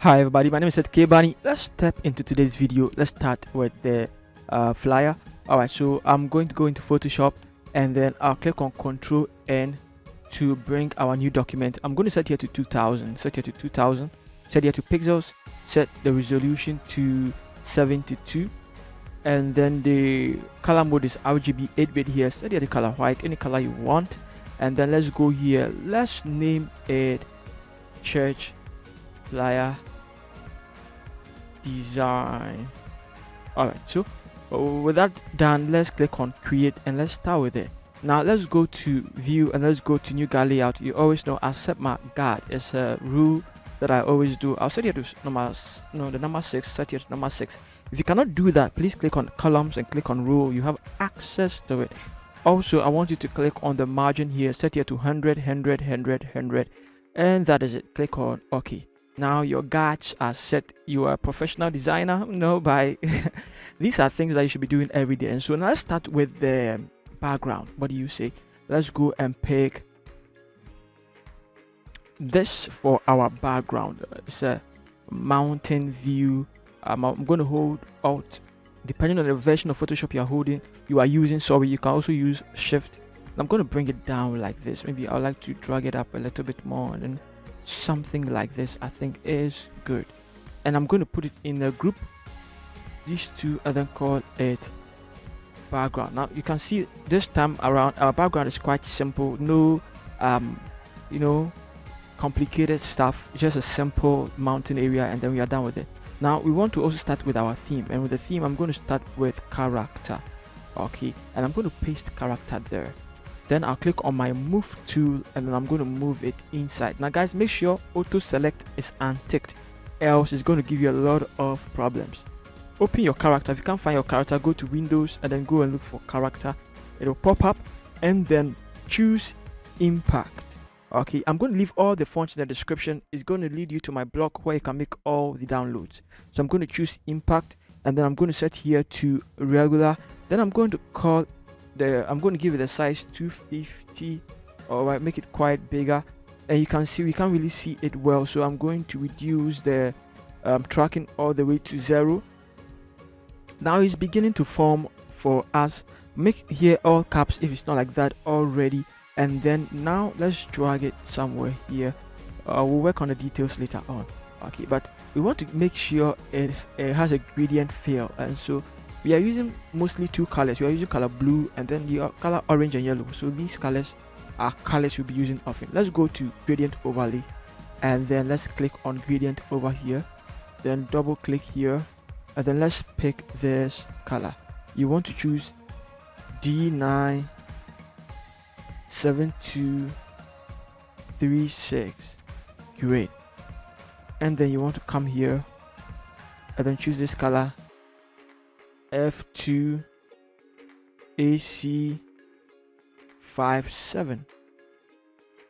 Hi everybody, my name is Seth Kebani. Let's step into today's video. Let's start with the flyer. Alright, so I'm going to go into Photoshop and then I'll click on Control N to bring our new document. I'm going to set here to 2000, set here to 2000, set here to pixels, set the resolution to 72, and then the color mode is RGB 8-bit here. Set here the color white, any color you want, and then let's go here. Let's name it Church Flyer Design. Alright, so with that done, let's click on create and let's start with it. Now let's go to view and let's go to new guide layout. You always know I set my guide. It's a rule that I always do. I'll set here to the number 6, set here to number 6. If you cannot do that, please click on columns and click on row. You have access to it. Also, I want you to click on the margin here, set here to 100, 100, 100, 100, and that is it. Click on OK. Now your guides are set. You are a professional designer, by these are things that you should be doing every day. And so now let's start with the background. What do you say? Let's go and pick this for our background. It's a mountain view. I'm going to hold Alt, depending on the version of Photoshop you are using. Sorry, you can also use Shift. I'm going to bring it down like this. Maybe I'd like to drag it up a little bit more, and then something like this I think is good. And I'm going to put it in a group, these two, and then call it background. Now you can see this time around our background is quite simple. No complicated stuff, just a simple mountain area, and then we are done with it. Now we want to also start with our theme, and with the theme I'm going to start with character. Okay, and I'm going to paste character there. Then I'll click on my move tool and then I'm going to move it inside. Now guys, make sure auto select is unticked, else it's going to give you a lot of problems. Open your character. If you can't find your character, go to Windows and then go and look for character. It will pop up, and then choose impact. Okay, I'm going to leave all the fonts in the description. It's going to lead you to my blog where you can make all the downloads. So I'm going to choose impact, and then I'm going to set here to regular. Then I'm going to give it a size 250. Alright, make it quite bigger, and you can see we can't really see it well, so I'm going to reduce the tracking all the way to 0. Now it's beginning to form for us. Make here all caps if it's not like that already, and then now let's drag it somewhere here. We'll work on the details later on. Okay, but we want to make sure it has a gradient fill, and so we are using mostly two colors. We are using color blue and then the color orange and yellow. So these colors are colors we'll be using often. Let's go to gradient overlay, and then let's click on gradient over here. Then double click here, and then let's pick this color. You want to choose D97236. Great. And then you want to come here and then choose this color, F2 AC57.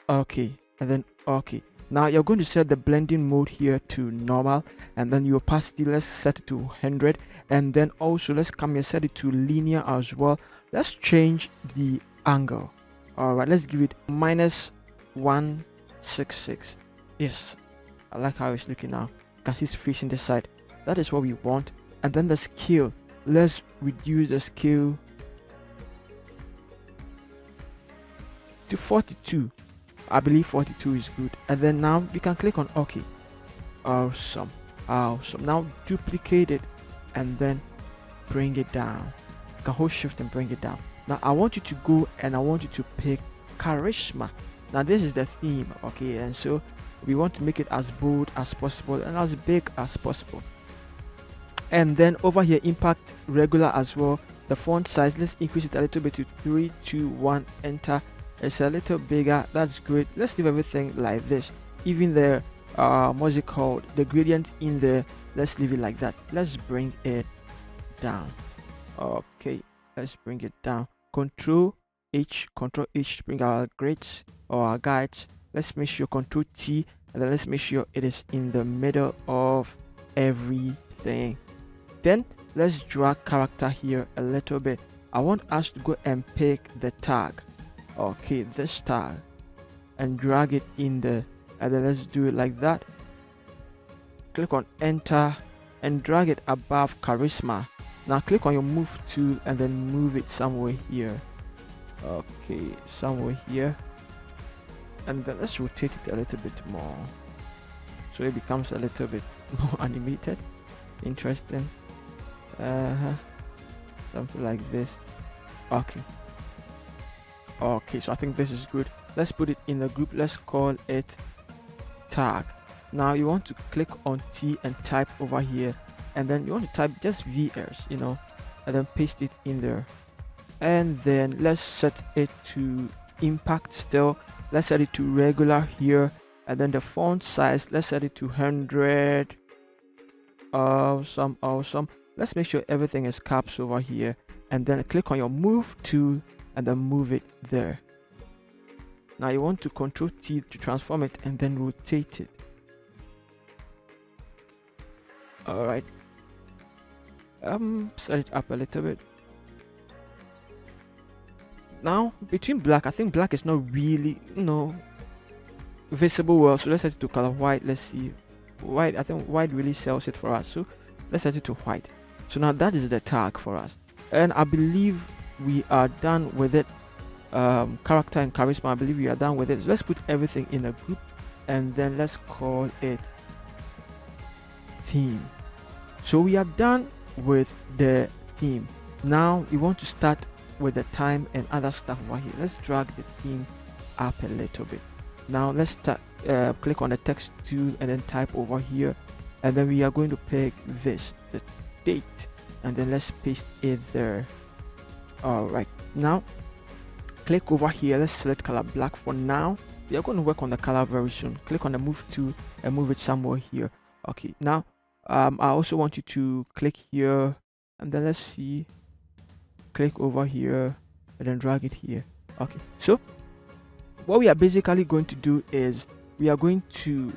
Okay, and then okay. Now you're going to set the blending mode here to normal, and then your opacity, let's set it to 100, and then also let's come here, set it to linear as well. Let's change the angle. Alright, let's give it -166. Yes, I like how it's looking now. You can see it's facing the side. That is what we want. And then the scale, let's reduce the scale to 42. I believe 42 is good. And then now you can click on OK. Awesome. Now duplicate it and then bring it down. You can hold shift and bring it down. Now I want you to go and I want you to pick charisma. Now this is the theme, okay, and so we want to make it as bold as possible and as big as possible. And then over here, impact regular as well. The font size, let's increase it a little bit to 321. Enter. It's a little bigger. That's great. Let's leave everything like this. Even the what's it called, the gradient in there, let's leave it like that. Let's bring it down. Okay, let's bring it down. Control H to bring our grids or our guides. Let's make sure Control T, and then let's make sure it is in the middle of everything. Then let's drag character here a little bit. I want us to go and pick the tag. Okay, this tag, and drag it in the, and then let's do it like that. click on enter and drag it above charisma. Now click on your move tool and then move it somewhere here. Okay, somewhere here, and then let's rotate it a little bit more so it becomes a little bit more animated, interesting. Something like this. Okay, so I think this is good. Let's put it in a group. Let's call it tag. Now you want to click on T and type over here, and then you want to type just VS, and then paste it in there. And then let's set it to impact still. Let's set it to regular here, and then the font size, let's set it to 100. Awesome. Let's make sure everything is caps over here, and then click on your move tool and then move it there. Now you want to Control T to transform it and then rotate it. All right, set it up a little bit. Now between black, I think black is not really visible well, so let's set it to color white. Let's see, white. I think white really sells it for us, so let's set it to white. So now that is the tag for us, and I believe we are done with it. Character and charisma, I believe we are done with it. So let's put everything in a group, and then let's call it theme. So we are done with the theme. Now we want to start with the time and other stuff over here. Let's drag the theme up a little bit. Now let's start, click on the text tool and then type over here, and then we are going to pick this, the date, and then let's paste it there. All right, now click over here. Let's select color black for now. We are going to work on the color very soon. Click on the move tool and move it somewhere here. Okay, now I also want you to click here, and then let's see, click over here and then drag it here. Okay, so what we are basically going to do is we are going to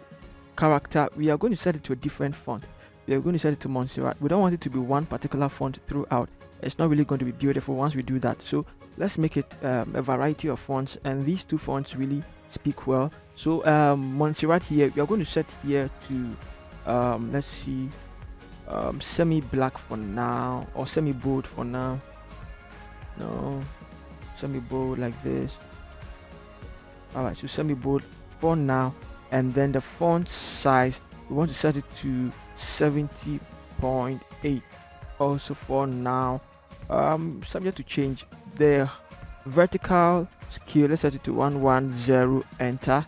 set it to a different font. We are going to set it to Montserrat. We don't want it to be one particular font throughout. It's not really going to be beautiful once we do that. So let's make it a variety of fonts, and these two fonts really speak well. So Montserrat here, we are going to set here to let's see, semi-black for now, or semi-bold for now. No, semi-bold like this. All right, so semi-bold for now, and then the font size, we want to set it to 70.8 also for now. Subject to change. The vertical scale, let's set it to 110, enter.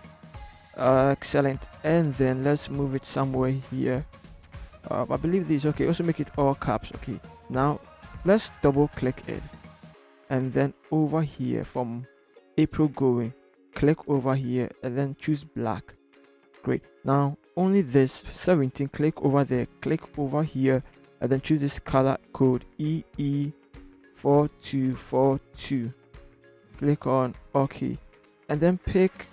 Excellent, and then let's move it somewhere here. I believe this is okay. Also make it all caps. Okay, now let's double click it, and then over here from April going, click over here and then choose black. Great. Now only this 17, click over there, click over here, and then choose this color code EE4242. Click on OK, and then pick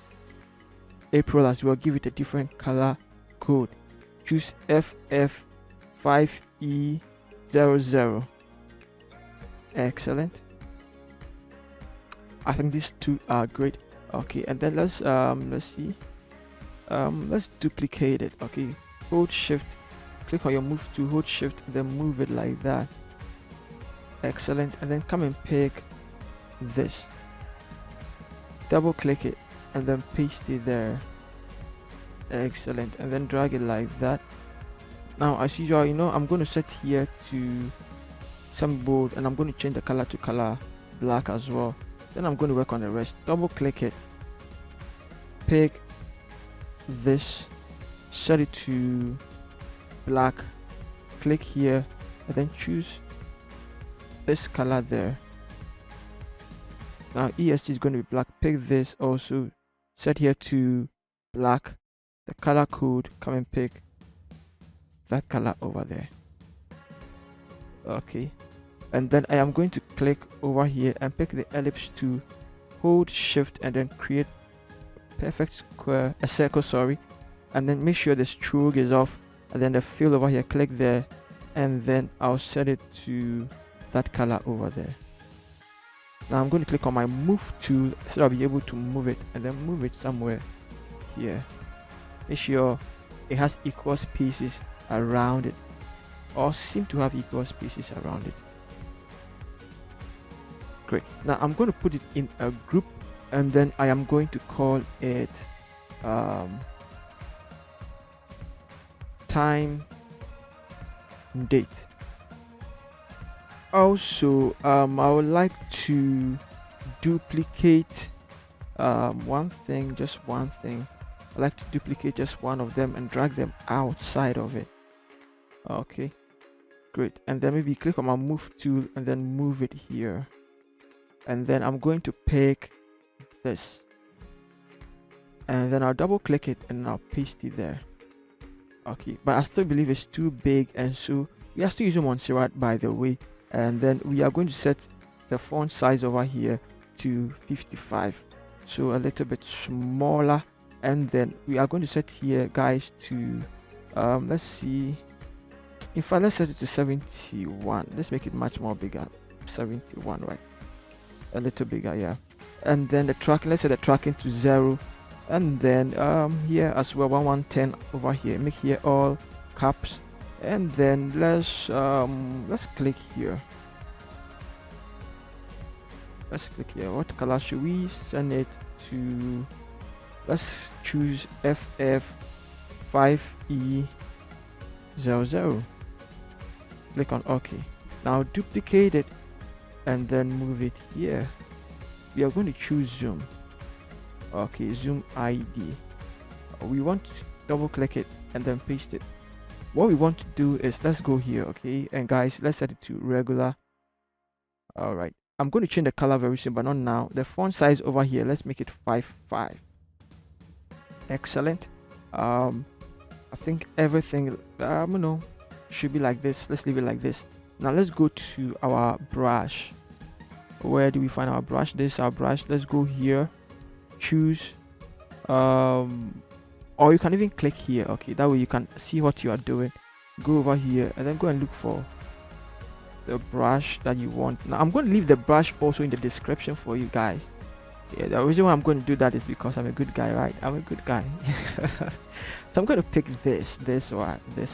April as well. Give it a different color code. Choose FF5E00. Excellent. I think these two are great. Okay, and then let's see, let's duplicate it. Okay, hold shift, click on your move to hold shift, then move it like that. Excellent, and then come and pick this, double click it, and then paste it there. Excellent, and then drag it like that. Now as usual, I'm going to set here to some bold, and I'm going to change the color to color black as well. Then I'm going to work on the rest. Double click it, pick this, set it to black, click here, and then choose this color there. Now EST is going to be black. Pick this also, set here to black, the color code, come and pick that color over there. Okay, and then I am going to click over here and pick the ellipse tool, hold shift, and then create perfect square, a circle, sorry, and then make sure the stroke is off, and then the fill over here, click there, and then I'll set it to that color over there. Now I'm going to click on my move tool so I'll be able to move it, and then move it somewhere here. Make sure it has equal spaces around it, or seem to have equal spaces around it. Great. Now I'm going to put it in a group, and then I am going to call it time date. Also, I would like to duplicate one thing, just one thing. I like to duplicate just one of them and drag them outside of it. Okay, great. And then maybe click on my move tool and then move it here. And then I'm going to pick this, and then I'll double click it and I'll paste it there. Okay, but I still believe it's too big, and so we are still using Montserrat, by the way. And then we are going to set the font size over here to 55, so a little bit smaller. And then we are going to set here, guys, to let's see, in fact, let's set it to 71. Let's make it much more bigger. 71, right? A little bigger, yeah. And then the tracking, let's set the tracking to 0. And then here as well, 1110 over here, make here all caps. And then let's click here. Let's click here. What color should we send it to? Let's choose FF5E00. Click on OK. Now duplicate it and then move it here. We are going to choose zoom. Okay, zoom ID. We want to double click it and then paste it. What we want to do is, let's go here, okay, and guys, let's set it to regular. All right, I'm going to change the color very soon, but not now. The font size over here, let's make it 5.5. Excellent. I think everything should be like this. Let's leave it like this. Now let's go to our brush. Where do we find our brush? This is our brush. Let's go here, choose or you can even click here. Okay, that way you can see what you are doing. Go over here and then go and look for the brush that you want. Now I'm going to leave the brush also in the description for you guys. Yeah, the reason why I'm going to do that is because I'm a good guy, right? I'm a good guy. So I'm going to pick this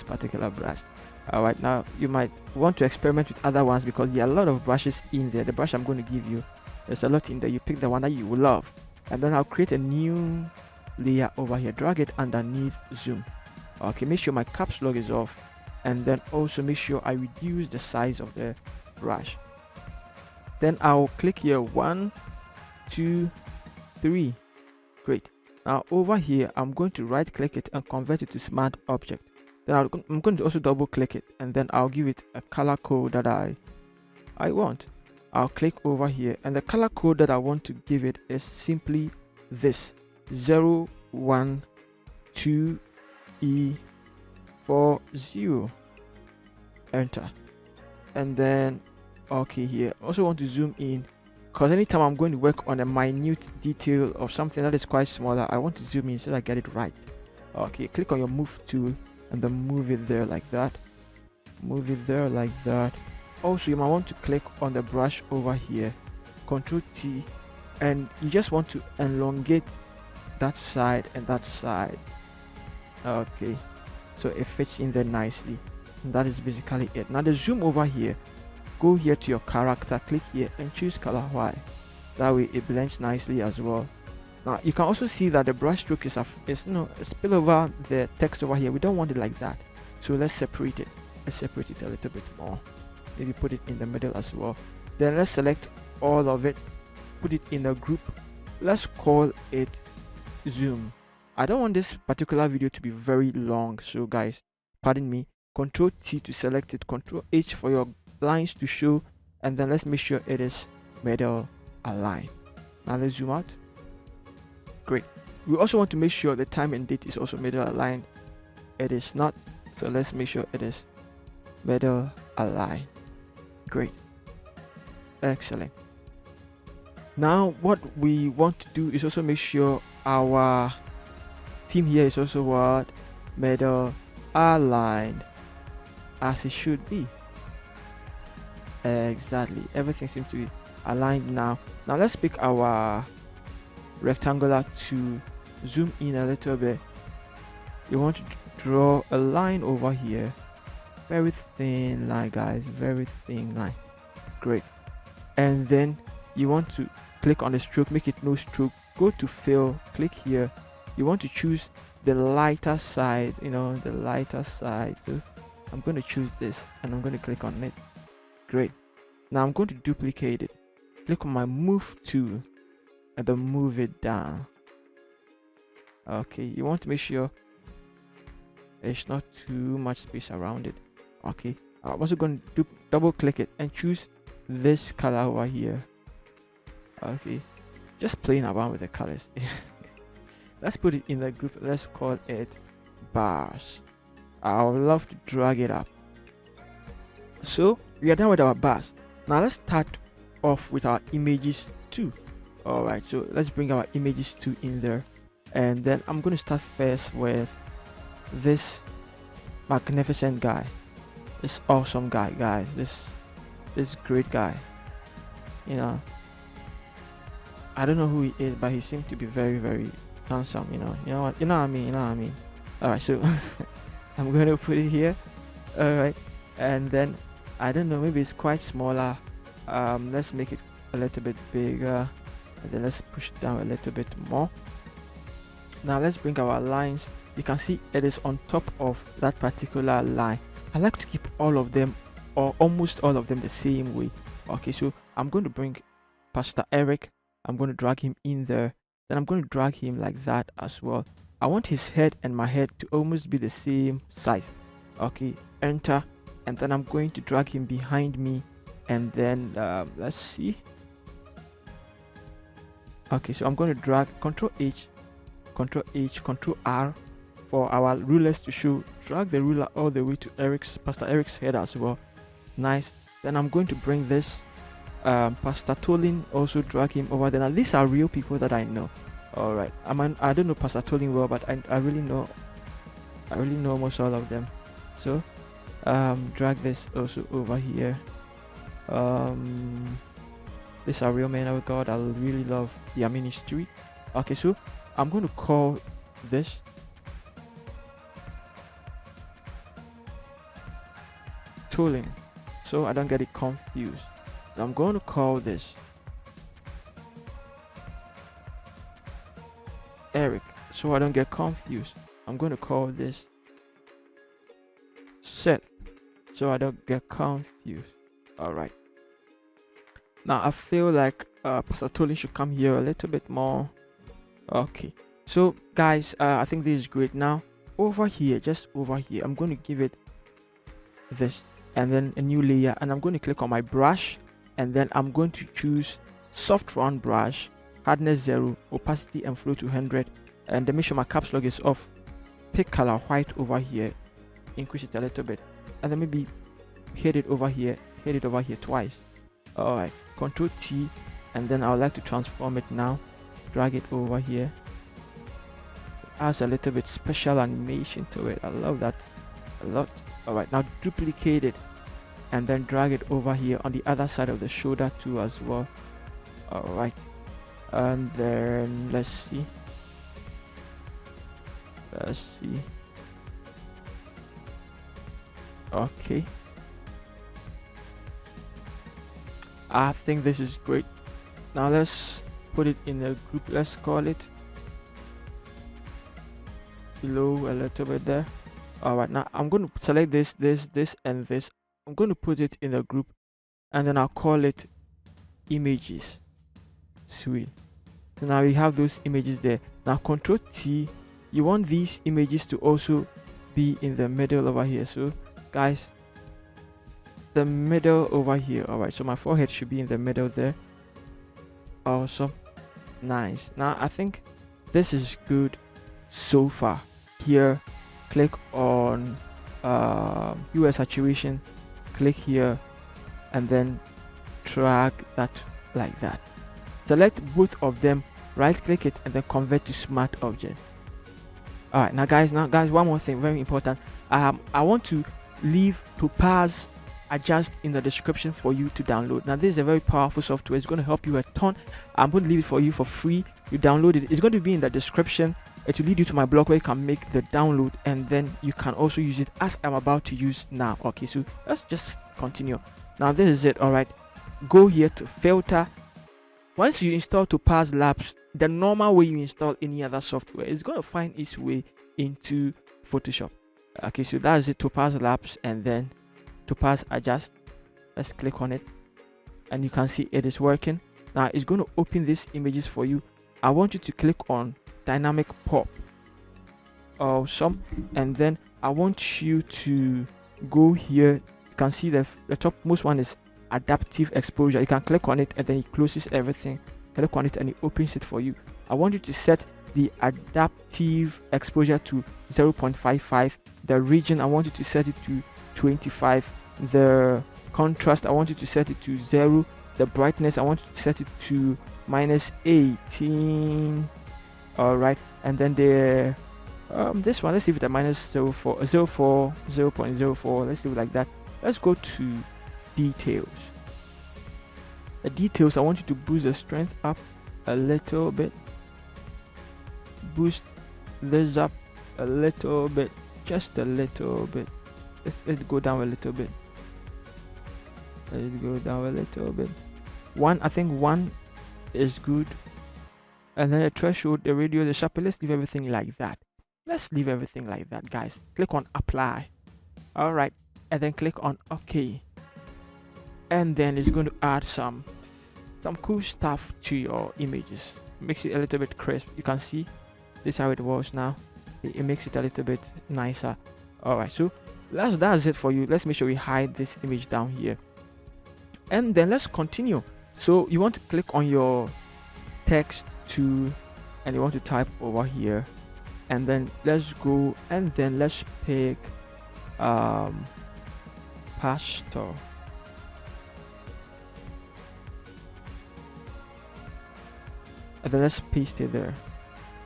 particular brush. All right, now you might want to experiment with other ones because there are a lot of brushes in there. The brush I'm going to give you, there's a lot in there. You pick the one that you will love, and then I'll create a new layer over here, drag it underneath zoom. Okay, make sure my caps lock is off, and then also make sure I reduce the size of the brush. Then I'll click here, 1 2 3. Great. Now over here I'm going to right click it and convert it to smart object. Then I'm going to also double click it, and then I'll give it a color code that I want. I'll click over here, and the color code that I want to give it is simply this 012E40. Enter. And then okay, here also want to zoom in, because anytime I'm going to work on a minute detail of something that is quite smaller, I want to zoom in so that I get it right. Okay, click on your move tool and then move it there like that. Move it there like that. Also, you might want to click on the brush over here, Ctrl T, and you just want to elongate that side and that side. Okay, so it fits in there nicely, and that is basically it. Now the zoom over here, go here to your character, click here and choose color white. That way it blends nicely as well. Now you can also see that the brush stroke is spill over the text over here. We don't want it like that, so let's separate it. Let's separate it a little bit more. Maybe put it in the middle as well. Then let's select all of it, put it in a group. Let's call it zoom. I don't want this particular video to be very long, so guys, pardon me. Ctrl T to select it, Ctrl H for your lines to show, and then let's make sure it is middle aligned. Now let's zoom out. Great. We also want to make sure the time and date is also middle aligned. It is not, so let's make sure it is middle aligned. Great. Excellent. Now what we want to do is also make sure our theme here is also what? Middle aligned, as it should be. Exactly, everything seems to be aligned now. Now let's pick our rectangular to zoom in a little bit. You want to draw a line over here, very thin line, guys, very thin line. Great. And then you want to click on the stroke, make it no stroke, go to fill, click here. You want to choose the lighter side, the lighter side. So I'm going to choose this and I'm going to click on it. Great. Now I'm going to duplicate it, click on my move tool and then move it down. Okay, you want to make sure there's not too much space around it. Okay, I'm also going to double click it and choose this color over here. Okay, just playing around with the colors. Let's put it in the group. Let's call it bars. I would love to drag it up. So we are done with our bars. Now let's start off with our images too. All right, so let's bring our images too in there, and then I'm going to start first with this magnificent guy, this awesome guy, guys, this great guy. I don't know who he is, but he seems to be very, very handsome. You know what I mean. All right, so I'm going to put it here. All right, and then I don't know, maybe it's quite smaller. Let's make it a little bit bigger, and then let's push it down a little bit more. Now let's bring our lines. You can see it is on top of that particular line. I like to keep all of them, or almost all of them, the same way. Okay, so I'm going to bring Pastor Eric. I'm going to drag him in there. Then I'm going to drag him like that as well. I want his head and my head to almost be the same size. Okay, enter, and then I'm going to drag him behind me, and then let's see. Okay, so I'm going to drag Control H, Control R for our rulers to show. Drag the ruler all the way to Pastor Eric's head as well. Nice. Then I'm going to bring this Pastor Tolin, also drag him over there. Now these are real people that I know. All right, I don't know Pastor Tolin well, but I really know almost all of them. So drag this also over here. These are real men of God. I really love their ministry. Okay, so I'm going to call this Tolin, so I don't get it confused. I'm going to call this Eric, so I don't get confused. I'm going to call this Seth, so I don't get confused. All right. Now I feel like Pastor Tolin should come here a little bit more. Okay. So guys, I think this is great. Now over here, just over here, I'm going to give it this, and then a new layer, and I'm going to click on my brush, and then I'm going to choose soft round brush, hardness 0, opacity and flow to 100, and then make sure my caps lock is off. Pick color white over here, increase it a little bit, and then maybe hit it over here twice. All right, Control T, and then I would like to transform it now. Drag it over here. It adds a little bit special animation to it. I love that a lot. All right, now duplicate it and then drag it over here on the other side of the shoulder too as well. All right, and then let's see. Okay, I think this is great. Now let's put it in a group. Let's call it below a little bit there. All right, now I'm going to select this and this. I'm going to put it in a group, and then I'll call it images. Sweet. So now we have those images there. Now Control T, you want these images to also be in the middle over here. So guys, the middle over here. All right, so my forehead should be in the middle there. Awesome. Nice. Now I think this is good so far. Here, click on US saturation, click here, and then drag that like that. Select both of them, right click it, and then convert to smart object. All right, now guys, one more thing very important. I want to leave topaz adjust in the description for you to download. Now this is a very powerful software. It's going to help you a ton. I'm going to leave it for you for free. You download it. It's going to be in the description. It will lead you to my blog where you can make the download, and then you can also use it as I'm about to use now. Okay, so let's just continue. Now this is it. All right, go here to filter. Once you install Topaz Labs, the normal way you install any other software is going to find its way into Photoshop. Okay, so that's it, Topaz Labs, and then Topaz Adjust. Let's click on it, and you can see it is working. Now it's going to open these images for you. I want you to click on Dynamic Pop Awesome, and then I want you to go here. You can see the topmost one is Adaptive Exposure. You can click on it and then it closes everything. Click on it and it opens it for you. I want you to set the adaptive exposure to 0.55. The region, I want you to set it to 25. The contrast, I want you to set it to 0. The brightness, I want you to set it to -18. All right, and then the this one, let's leave it at -0.04. 0.04. Let's leave it like that. Let's go to details. The details, I want you to boost the strength up a little bit. Boost this up a little bit, just a little bit. Let's go down a little bit. Let's go down a little bit. I think 1 is good. And then the threshold, the radio, the sharper, let's leave everything like that. Let's leave everything like that, guys. Click on apply. All right, and then click on OK, and then it's going to add some cool stuff to your images. Makes it a little bit crisp. You can see this is how it was now. It makes it a little bit nicer. All right, so that's it for you. Let's make sure we hide this image down here, and then let's continue. So you want to click on your text tool and you want to type over here, and then let's go and then let's pick pastor. And then let's paste it there.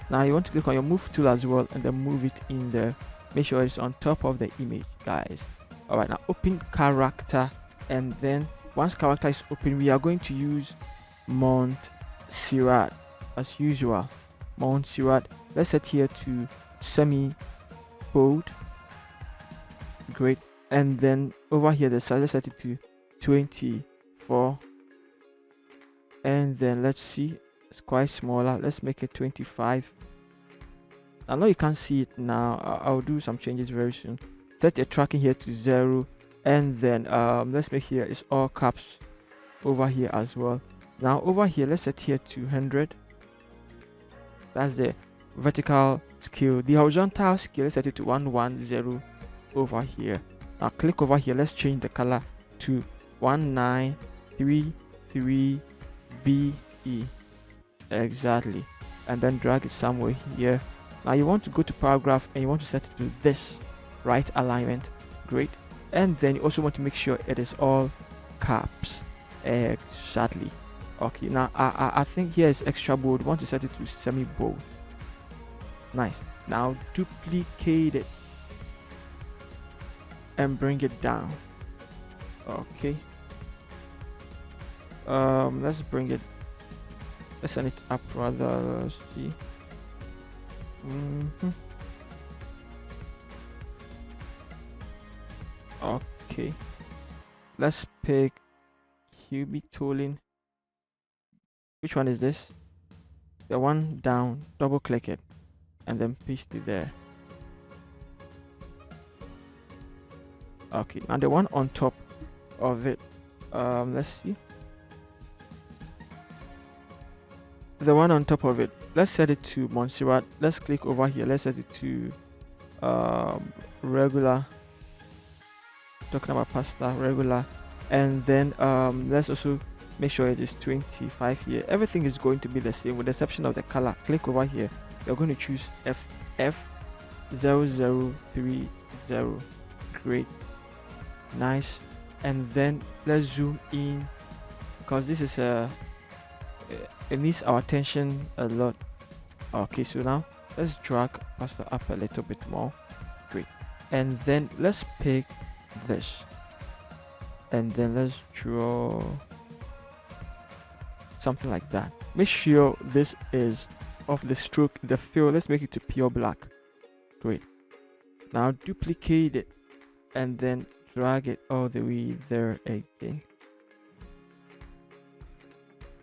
Now you want to click on your move tool as well and then move it in there. Make sure it's on top of the image, guys. All right, now open character, and then once character is open, we are going to use Montserrat as usual. Montserrat, let's set here to semi bold. Great. And then over here the size, let's set it to 24, and then let's see, it's quite smaller. Let's make it 25. I know you can't see it now. I'll do some changes very soon. Set your tracking here to 0, and then let's make here it's all caps over here as well. Now over here let's set here to 100. That's the vertical scale. The horizontal scale, let's set it to 110 over here. Now click over here, let's change the color to 1933BE. Exactly, and then drag it somewhere here. Now you want to go to paragraph and you want to set it to this right alignment. Great. And then you also want to make sure it is all caps. Exactly. Okay, now I think here is extra bold. You want to set it to semi bold. Nice. Now duplicate it and bring it down. Okay, let's bring it, let's send it up rather. Let's see. Okay, let's pick QB tooling. Which one is this? The one down. Double click it and then paste it there. Okay, now the one on top of it, let's see, the one on top of it, let's set it to Montserrat. Let's click over here, let's set it to regular, talking about pasta, regular, and then let's also make sure it is 25 here. Everything is going to be the same with the exception of the color. Click over here, you're going to choose FF0030. Great. Nice. And then let's zoom in because this is it needs our attention a lot. Okay, so now let's drag pasta up a little bit more. Great. And then let's pick this. and then let's draw something like that. Make sure this is of the stroke, the fill, let's make it to pure black. Great. Now duplicate it and then drag it all the way there again,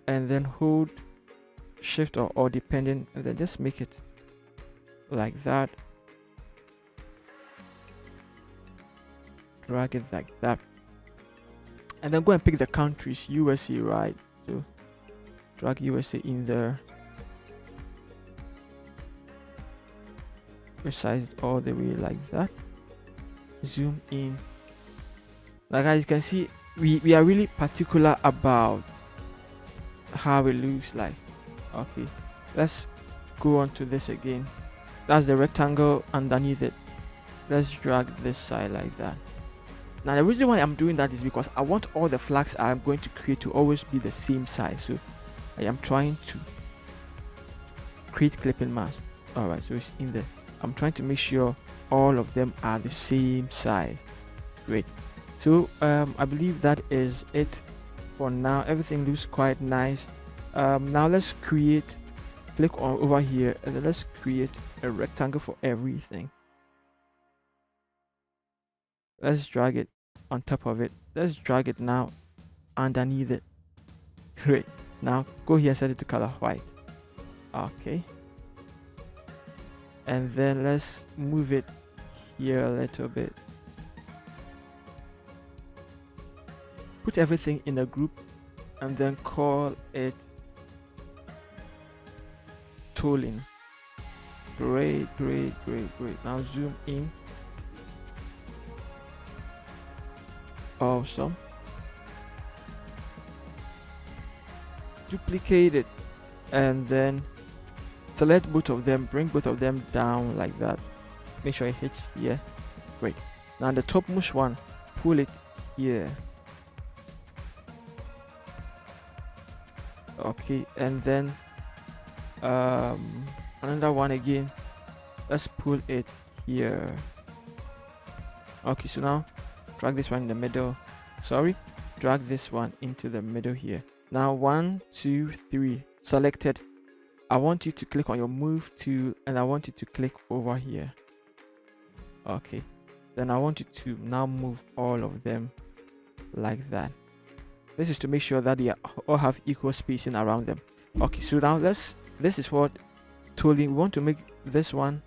and then hold shift or depending, and then just make it like that. Drag it like that, and then go and pick the countries. USA, right? So drag USA in there, resize it all the way like that, zoom in. Now guys, you can see we are really particular about how it looks like. Okay, let's go on to this again. That's the rectangle underneath it. Let's drag this side like that. Now the reason why I'm doing that is because I want all the flags I'm going to create to always be the same size. So I am trying to create clipping mask. Alright, so it's in there. I'm trying to make sure all of them are the same size. Great. So I believe that is it for now. Everything looks quite nice. Now let's create, click on over here, and then let's create a rectangle for everything. Let's drag it on top of it. Let's drag it now underneath it. Great. Now go here and set it to color white. Okay. And then let's move it here a little bit. Put everything in a group and then call it tooling. Great. Now zoom in. Awesome. Duplicate it and then select both of them, bring both of them down like that. Make sure it hits here. Great. Now the topmost one, pull it here. Okay, and then another one again. Let's pull it here. Okay, so now drag this one in the middle. Drag this one into the middle here. Now 1, 2, 3 selected. I want you to click on your move tool and I want you to click over here. Okay, then I want you to now move all of them like that. This is to make sure that they all have equal spacing around them. Okay, so now this is what tooling. We want to make this one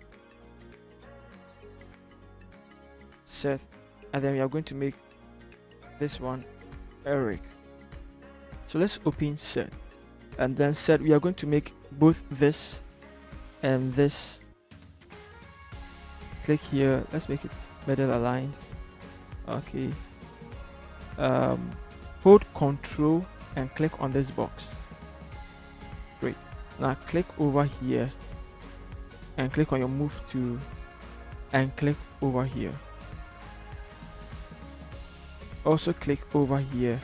Seth, and then we are going to make this one Eric. So let's open Seth, and then Seth, we are going to make both this and this. Click here, let's make it better aligned. Okay, hold Control and click on this box. Great. Now click over here and click on your move tool and click over here. Also click over here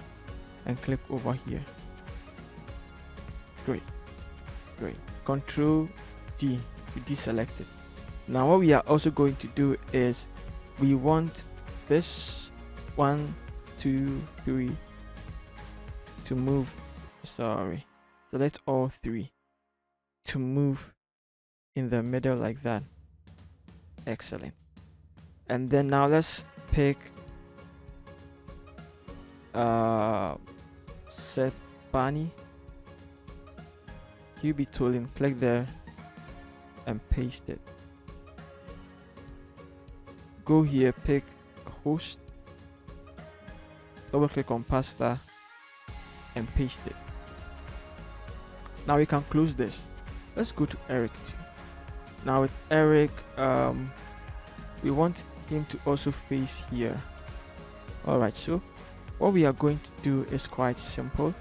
and click over here. Great. Control D to deselect it. Now what we are also going to do is we want this 1, 2, 3 to move. Select all 3 to move in the middle like that. Excellent. And then now let's pick Seth Barney. QB tooling, click there and paste it. Go here, pick a host, double click on pasta and paste it. Now we can close this. Let's go to Eric too. Now with Eric, we want him to also face here. Alright, so what we are going to do is quite simple.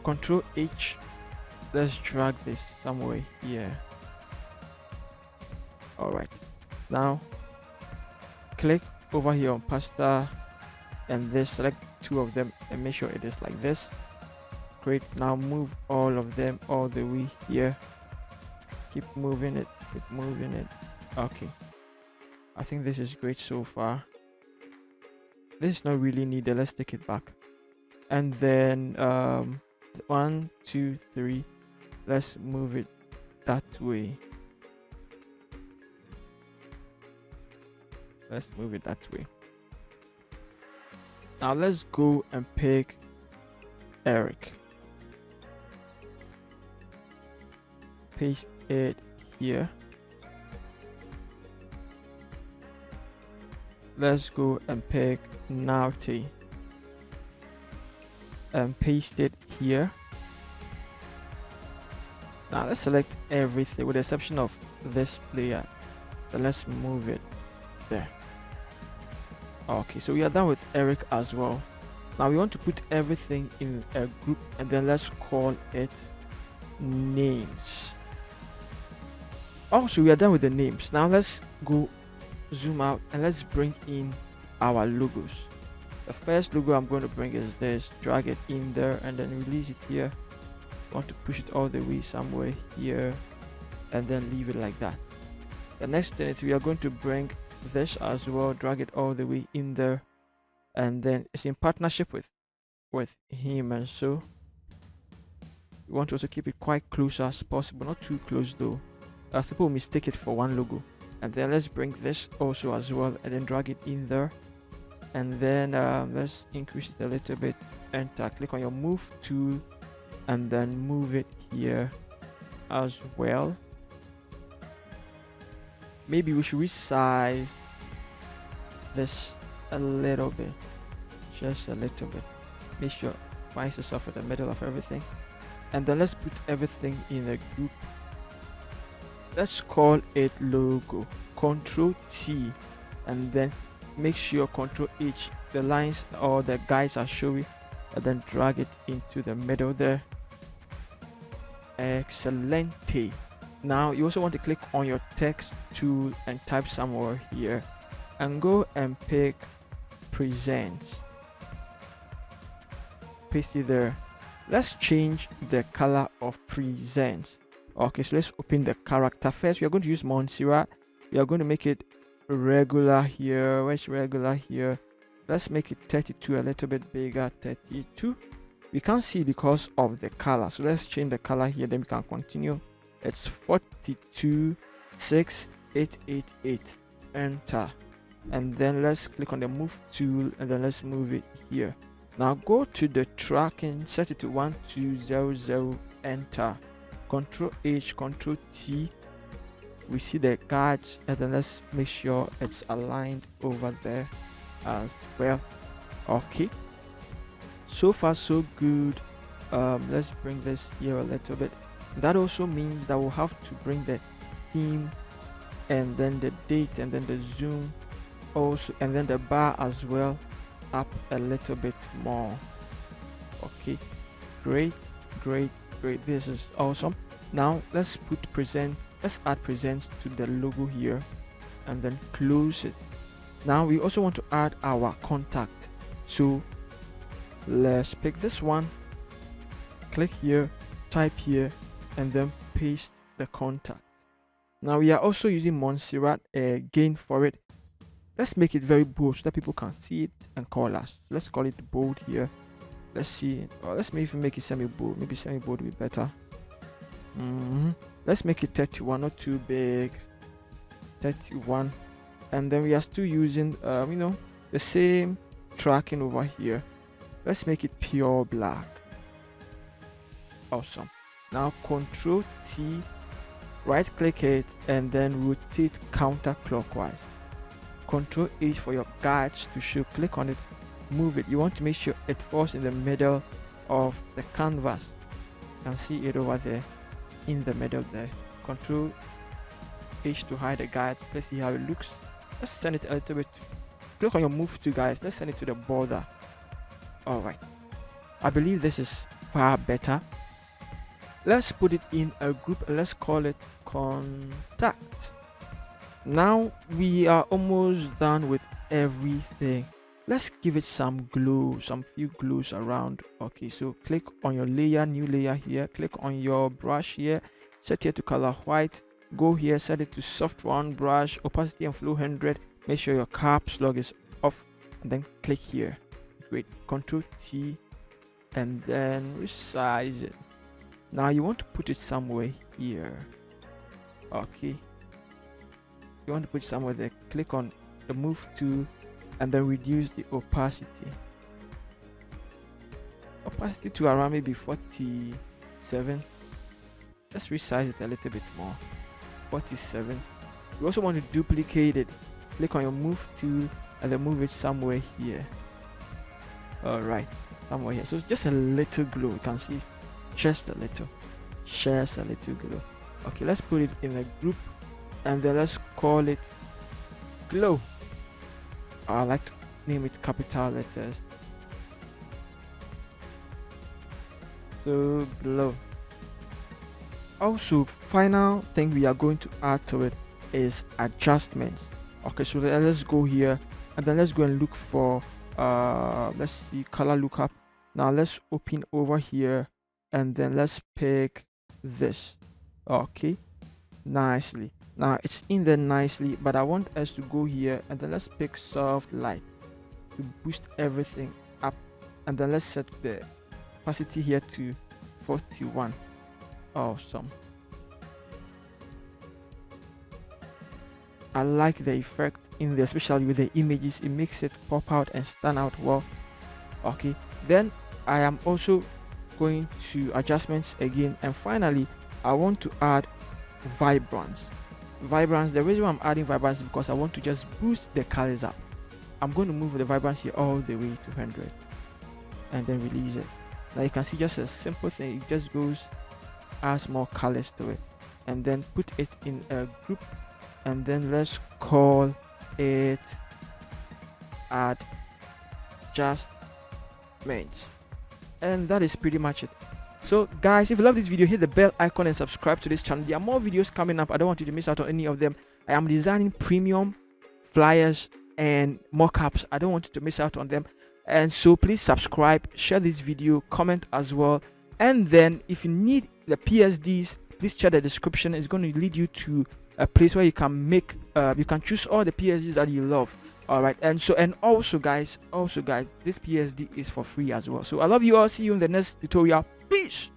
Control H, let's drag this somewhere here. Alright, now click over here on pasta and this, select 2 of them and make sure it is like this. Great. Now move all of them all the way here. Keep moving it. Okay, I think this is great so far. This is not really needed. Let's take it back. And then 1, 2, 3. Let's move it that way. Let's move it that way. Now let's go and pick Eric. Paste it here. Let's go and pick Naughty and paste it here. Now let's select everything with the exception of this player. So let's move it there. Okay, so we are done with Eric as well. Now we want to put everything in a group, and then let's call it names. Also, we are done with the names. Now let's go zoom out and let's bring in our logos. The first logo I'm going to bring is this. Drag it in there and then release it here. I want to push it all the way somewhere here and then leave it like that. The next thing is we are going to bring this as well, drag it all the way in there, and then it's in partnership with him, and so we want to also keep it quite close as possible, not too close though. People mistake it for one logo. And then let's bring this also as well and then drag it in there, and then let's increase it a little bit. Enter, click on your move tool and then move it here as well. Maybe we should resize this a little bit, just a little bit. Make sure it finds itself in the middle of everything, and then let's put everything in a group. Let's call it logo. Control T, and then make sure Control H, the lines or the guides are showing, and then drag it into the middle there. Excellent. Now you also want to click on your text tool and type somewhere here and go and pick presents. Paste it there. Let's change the color of presents. Okay, so let's open the character first. We are going to use Montserrat. We are going to make it regular here. Where's regular here? Let's make it 32, a little bit bigger. 32. We can't see because of the color, so let's change the color here, then we can continue. It's 426888. Enter, and then let's click on the move tool and then let's move it here. Now go to the tracking, set it to 1200. Enter. Control H, Control T. We see the guards, and then let's make sure it's aligned over there as well. Okay, so far so good. Let's bring this here a little bit. That also means that we'll have to bring the theme and then the date and then the zoom also, and then the bar as well up a little bit more. Okay, great. This is awesome. Now let's add presents to the logo here and then close it. Now we also want to add our contact, so let's pick this one, click here, type here, and then paste the contact. Now we are also using Montserrat again for it. Let's make it very bold so that people can see it and call us. Let's call it bold here. Let's see, or let's maybe make it semi-bold. Maybe semi-bold will be better. Let's make it 31, not too big. 31, and then we are still using the same tracking over here. Let's make it pure black. Awesome. Now Control T, right click it and then rotate counterclockwise. Control H for your guides to show. Click on it, move it. You want to make sure it falls in the middle of the canvas. You can see it over there in the middle there. Control H to hide the guides. Let's see how it looks. Let's send it a little bit. Click on your move to, guys. Let's send it to the border. Alright, I believe this is far better. Let's put it in a group and let's call it contact. Now we are almost done with everything. Let's give it some glow, some few glows around. Okay, so click on your layer, new layer here. Click on your brush here, set here to color white. Go here, set it to soft round brush, opacity and flow 100. Make sure your caps lock is off and then click here. Wait, Control T, and then resize it. Now you want to put it somewhere here. Okay, you want to put it somewhere there. Click on the move tool and then reduce the opacity. Opacity to around maybe 47. Just resize it a little bit more. 47. You also want to duplicate it. Click on your move tool and then move it somewhere here. Alright, somewhere here. So it's just a little glow. You can see just a little. Just a little glow. Okay, let's put it in a group and then let's call it glow. I like to name it capital letters. So glow. Also, final thing we are going to add to it is adjustments. Okay, so let's go here and then let's go and look for let's see, color lookup. Now let's open over here and then let's pick this. Okay, nicely. Now it's in there nicely, but I want us to go here and then let's pick soft light to boost everything up, and then let's set the opacity here to 41. Awesome. I like the effect in there, especially with the images. It makes it pop out and stand out well. Okay, then I am also going to adjustments again, and finally I want to add vibrance. The reason why I'm adding vibrance is because I want to just boost the colors up. I'm going to move the vibrance here all the way to 100 and then release it. Now you can see just a simple thing. It just goes, adds more colors to it, and then put it in a group, and then let's call it adjustments. And that is pretty much it. So guys, if you love this video, hit the bell icon and subscribe to this channel. There are more videos coming up. I don't want you to miss out on any of them. I am designing premium flyers and mockups. I don't want you to miss out on them, and so please subscribe, share this video, comment as well. And then if you need the PSDs, please check the description. It's going to lead you to a place where you can make you can choose all the PSDs that you love. All right, and also guys, this PSD is for free as well. So I love you all. See you in the next tutorial. Peace.